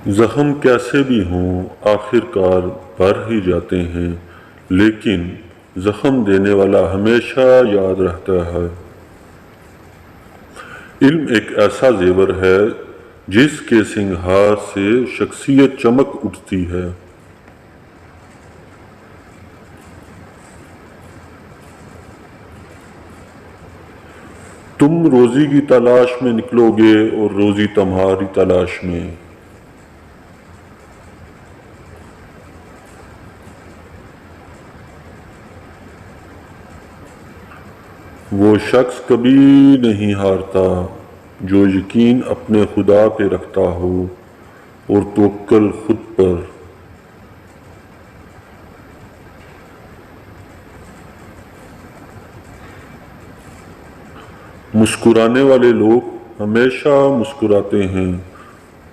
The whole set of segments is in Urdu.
زخم کیسے بھی ہوں آخر کار بھر ہی جاتے ہیں، لیکن زخم دینے والا ہمیشہ یاد رہتا ہے۔ علم ایک ایسا زیور ہے جس کے سنگھار سے شخصیت چمک اٹھتی ہے۔ تم روزی کی تلاش میں نکلو گے اور روزی تمہاری تلاش میں۔ وہ شخص کبھی نہیں ہارتا جو یقین اپنے خدا پہ رکھتا ہو اور توکل خود پر۔ مسکرانے والے لوگ ہمیشہ مسکراتے ہیں،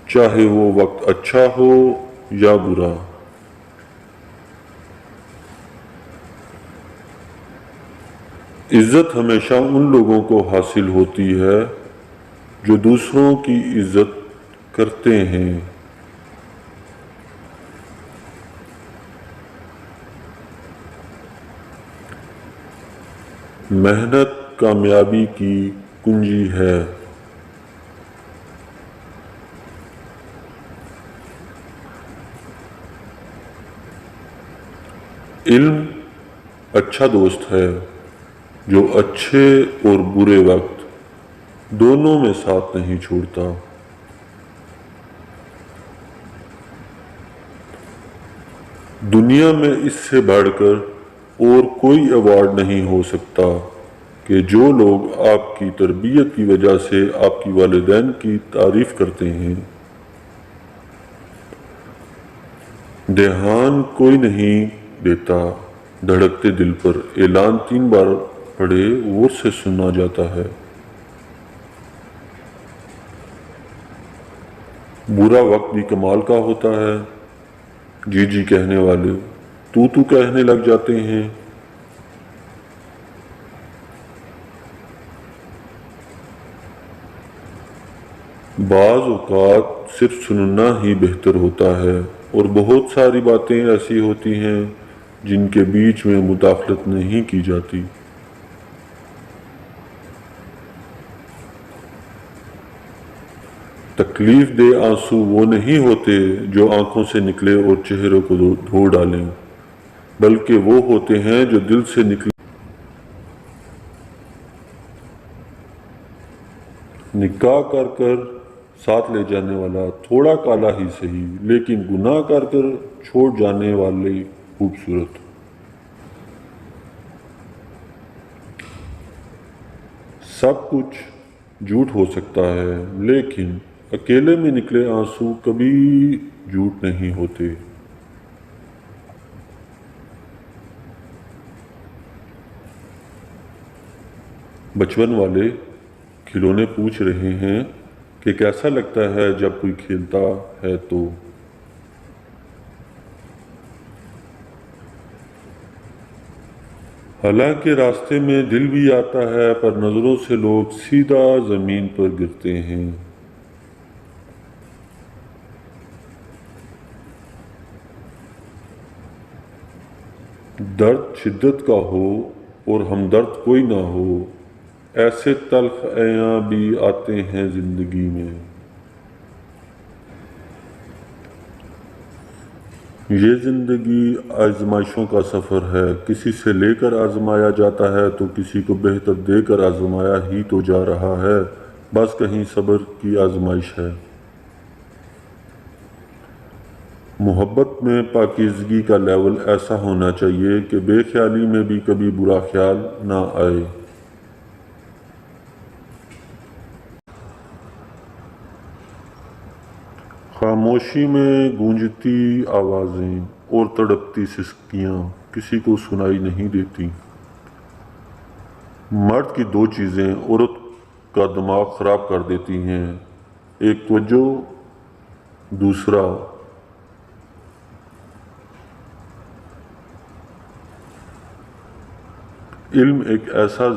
چاہے وہ وقت اچھا ہو یا برا۔ عزت ہمیشہ ان لوگوں کو حاصل ہوتی ہے جو دوسروں کی عزت کرتے ہیں۔ محنت کامیابی کی کنجی ہے۔ علم اچھا دوست ہے جو اچھے اور برے وقت دونوں میں ساتھ نہیں چھوڑتا۔ دنیا میں اس سے بڑھ کر اور کوئی ایوارڈ نہیں ہو سکتا کہ جو لوگ آپ کی تربیت کی وجہ سے آپ کی والدین کی تعریف کرتے ہیں۔ دھیان کوئی نہیں دیتا، دھڑکتے دل پر اعلان 3 بار پڑھے غور سے سنا جاتا ہے۔ برا وقت بھی کمال کا ہوتا ہے، جی جی کہنے والے تو کہنے لگ جاتے ہیں۔ بعض اوقات صرف سننا ہی بہتر ہوتا ہے اور بہت ساری باتیں ایسی ہوتی ہیں جن کے بیچ میں مداخلت نہیں کی جاتی۔ تکلیف دہ آنسو وہ نہیں ہوتے جو آنکھوں سے نکلے اور چہرے کو دھو ڈالیں، بلکہ وہ ہوتے ہیں جو دل سے نکلے۔ نکاح کر ساتھ لے جانے والا تھوڑا کالا ہی سہی، لیکن گناہ کر چھوڑ جانے والے خوبصورت۔ سب کچھ جھوٹ ہو سکتا ہے، لیکن اکیلے میں نکلے آنسو کبھی جھوٹ نہیں ہوتے۔ بچپن والے کھلونے پوچھ رہے ہیں کہ کیسا لگتا ہے جب کوئی کھیلتا ہے تو۔ حالانکہ راستے میں دل بھی آتا ہے، پر نظروں سے لوگ سیدھا زمین پر گرتے ہیں۔ درد شدت کا ہو اور ہمدرد کوئی نہ ہو، ایسے تلخ ایام بھی آتے ہیں زندگی میں۔ یہ زندگی آزمائشوں کا سفر ہے، کسی سے لے کر آزمایا جاتا ہے تو کسی کو بہتر دے کر آزمایا ہی تو جا رہا ہے، بس کہیں صبر کی آزمائش ہے۔ محبت میں پاکیزگی کا لیول ایسا ہونا چاہیے کہ بے خیالی میں بھی کبھی برا خیال نہ آئے۔ خاموشی میں گونجتی آوازیں اور تڑپتی سسکیاں کسی کو سنائی نہیں دیتی۔ مرد کی 2 چیزیں عورت کا دماغ خراب کر دیتی ہیں، ایک توجہ، دوسرا علم۔ ایک ایسا